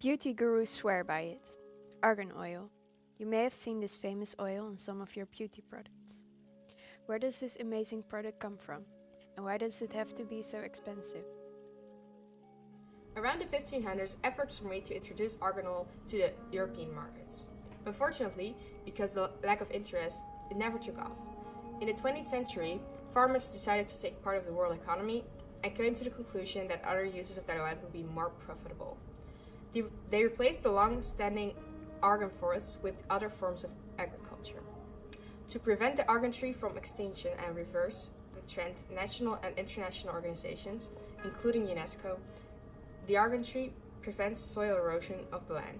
Beauty gurus swear by it. Argan oil. You may have seen this famous oil on some of your beauty products. Where does this amazing product come from? And why does it have to be so expensive? Around the 1500s, efforts were made to introduce argan oil to the European markets. Unfortunately, because of the lack of interest, it never took off. In the 20th century, farmers decided to take part of the world economy and came to the conclusion that other uses of their land would be more profitable. They replaced the long-standing argan forests with other forms of agriculture. To prevent the argan tree from extinction and reverse the trend, national and international organizations, including UNESCO, the argan tree prevents soil erosion of the land.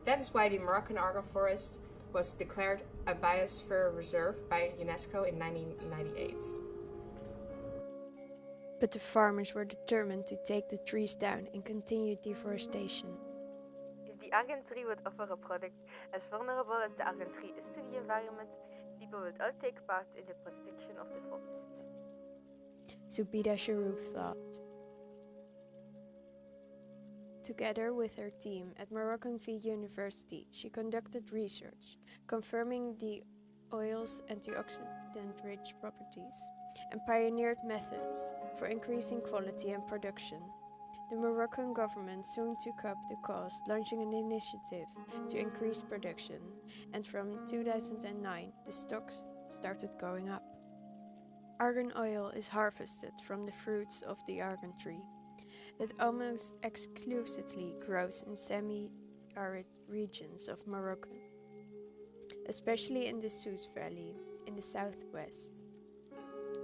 That is why the Moroccan argan forest was declared a biosphere reserve by UNESCO in 1998. But the farmers were determined to take the trees down and continue deforestation. If the argan tree would offer a product as vulnerable as the argan tree is to the environment, people would all take part in the protection of the forests. Zubida Sharouf thought. Together with her team at Moroccan V University, she conducted research confirming the oil's antioxidant-rich properties and pioneered methods for increasing quality and production. The Moroccan government soon took up the cause, launching an initiative to increase production, and from 2009 the stocks started going up. Argan oil is harvested from the fruits of the argan tree that almost exclusively grows in semi-arid regions of Morocco, especially in the Souss Valley in the southwest.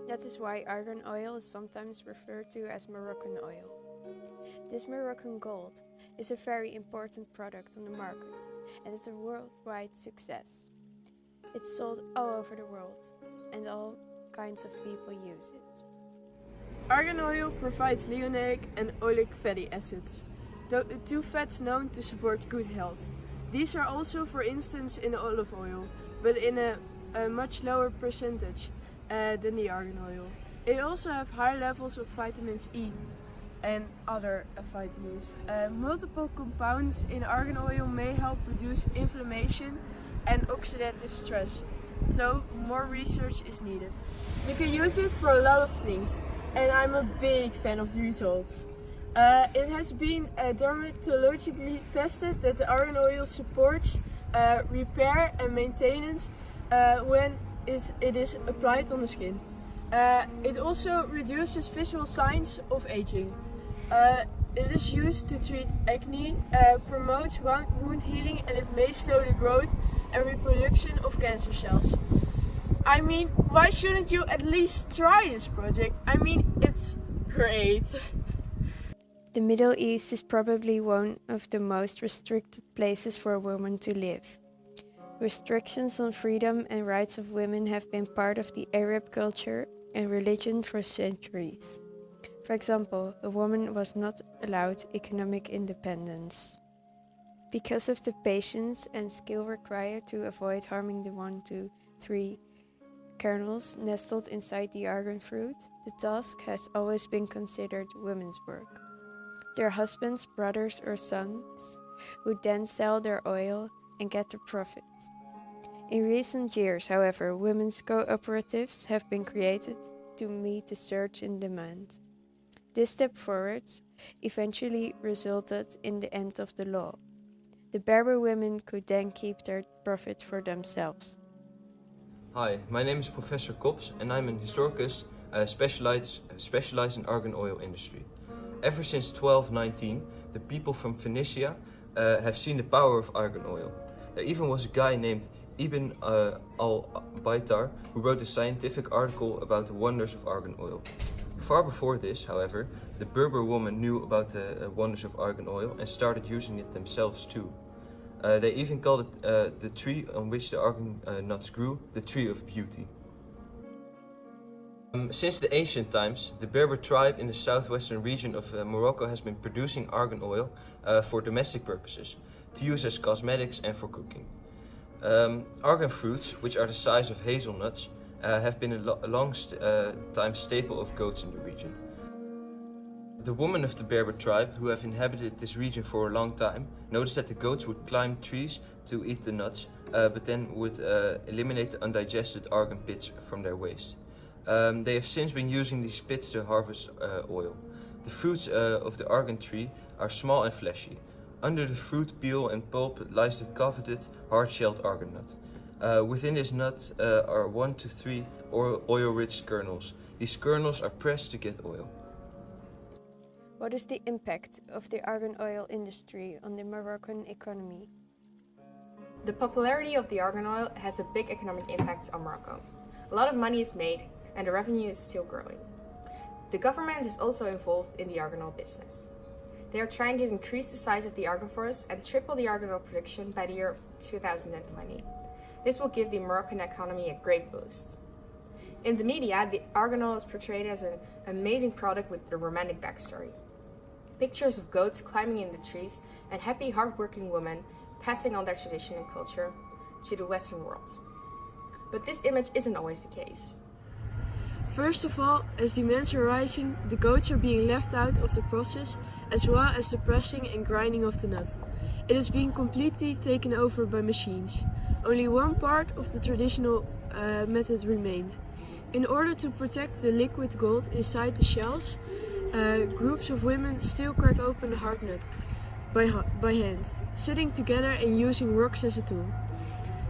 That is why argan oil is sometimes referred to as Moroccan oil. This Moroccan gold is a very important product on the market and is a worldwide success. It's sold all over the world and all kinds of people use it. Argan oil provides linoleic and oleic fatty acids, the two fats known to support good health. These are also, for instance, in olive oil, but in a much lower percentage than the argan oil. It also has high levels of vitamins E and other vitamins. Multiple compounds in argan oil may help reduce inflammation and oxidative stress, so more research is needed. You can use it for a lot of things, and I'm a big fan of the results. It has been dermatologically tested that the argan oil supports repair and maintenance when it is applied on the skin. It also reduces visual signs of aging. It is used to treat acne, promotes wound healing, and it may slow the growth and reproduction of cancer cells. I mean, why shouldn't you at least try this project? I mean, it's great. The Middle East is probably one of the most restricted places for a woman to live. Restrictions on freedom and rights of women have been part of the Arab culture and religion for centuries. For example, a woman was not allowed economic independence. Because of the patience and skill required to avoid harming the 1 to 3 kernels nestled inside the argan fruit, the task has always been considered women's work. Their husbands, brothers or sons would then sell their oil and get the profits. In recent years, however, women's cooperatives have been created to meet the surge in demand. This step forward eventually resulted in the end of the law. The Berber women could then keep their profit for themselves. Hi, my name is Professor Kops and I'm an historicus specialized in argan oil industry. Ever since 1219, the people from Phoenicia have seen the power of argan oil. There even was a guy named Ibn al-Baitar who wrote a scientific article about the wonders of argan oil. Far before this, however, the Berber women knew about the wonders of argan oil and started using it themselves too. They even called it the tree on which the argan nuts grew, the tree of beauty. Since the ancient times, the Berber tribe in the southwestern region of Morocco has been producing argan oil for domestic purposes, to use as cosmetics and for cooking. Argan fruits, which are the size of hazelnuts, have been a long time staple of goats in the region. The women of the Berber tribe, who have inhabited this region for a long time, noticed that the goats would climb trees to eat the nuts, but then would eliminate the undigested argan pits from their waste. They have since been using these pits to harvest oil. The fruits of the argan tree are small and fleshy. Under the fruit peel and pulp lies the coveted hard-shelled argan nut. Within this nut are 1 to 3 oil-rich kernels. These kernels are pressed to get oil. What is the impact of the argan oil industry on the Moroccan economy? The popularity of the argan oil has a big economic impact on Morocco. A lot of money is made and the revenue is still growing. The government is also involved in the argan oil business. They are trying to increase the size of the argan forest and triple the argan oil production by the year of 2020. This will give the Moroccan economy a great boost. In the media, the argan oil is portrayed as an amazing product with a romantic backstory. Pictures of goats climbing in the trees and happy, hardworking women passing on their tradition and culture to the Western world. But this image isn't always the case. First of all, as demands are rising, the goats are being left out of the process, as well as the pressing and grinding of the nut. It is being completely taken over by machines. Only one part of the traditional method remained. In order to protect the liquid gold inside the shells, groups of women still crack open the hard nut by hand, sitting together and using rocks as a tool.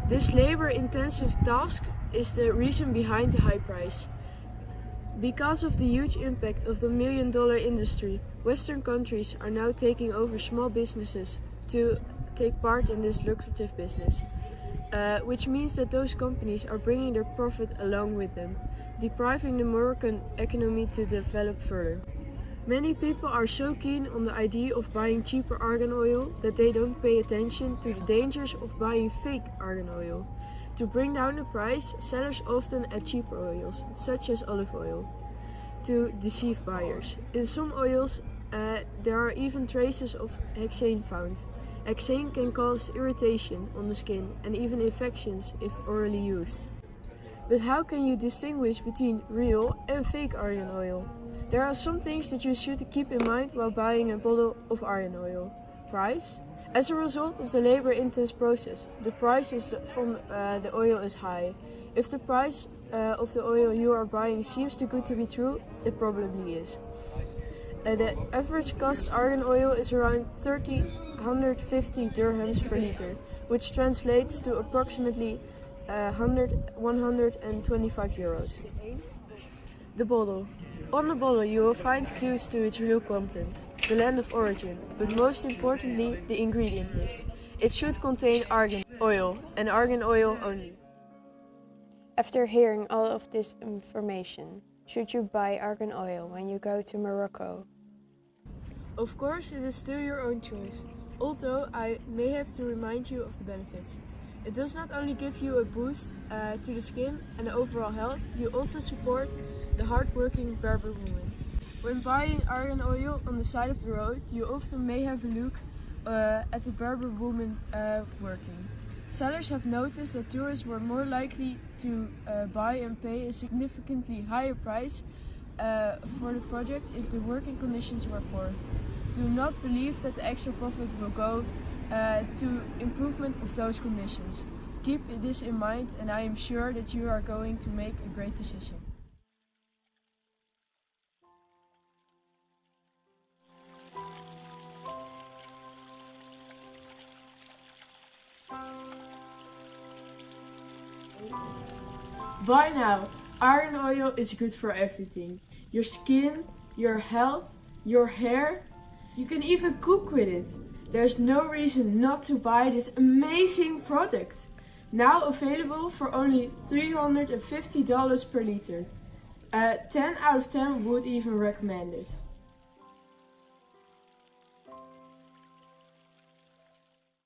This labor-intensive task is the reason behind the high price. Because of the huge impact of the million-dollar industry, Western countries are now taking over small businesses to take part in this lucrative business, which means that those companies are bringing their profit along with them, depriving the Moroccan economy to develop further. Many people are so keen on the idea of buying cheaper argan oil that they don't pay attention to the dangers of buying fake argan oil. To bring down the price, sellers often add cheaper oils, such as olive oil, to deceive buyers. In some oils, there are even traces of hexane found. Hexane can cause irritation on the skin and even infections if orally used. But how can you distinguish between real and fake argan oil? There are some things that you should keep in mind while buying a bottle of argan oil. Price. As a result of the labor-intense process, the price from the oil is high. If the price of the oil you are buying seems too good to be true, it probably is. The average cost argan oil is around 150 dirhams per liter, which translates to approximately 125 euros. The bottle. On the bottle you will find clues to its real content, the land of origin, but most importantly the ingredient list. It should contain argan oil and argan oil only. After hearing all of this information, should you buy argan oil when you go to Morocco? Of course, it is still your own choice, although I may have to remind you of the benefits. It does not only give you a boost to the skin and overall health, you also support the hard-working Berber woman. When buying argan oil on the side of the road, you often may have a look at the Berber woman working. Sellers have noticed that tourists were more likely to buy and pay a significantly higher price for the project if the working conditions were poor. Do not believe that the extra profit will go to improvement of those conditions. Keep this in mind and I am sure that you are going to make a great decision. By now, argan oil is good for everything. Your skin, your health, your hair. You can even cook with it. There's no reason not to buy this amazing product. Now available for only $350 per liter. 10 out of 10 would even recommend it.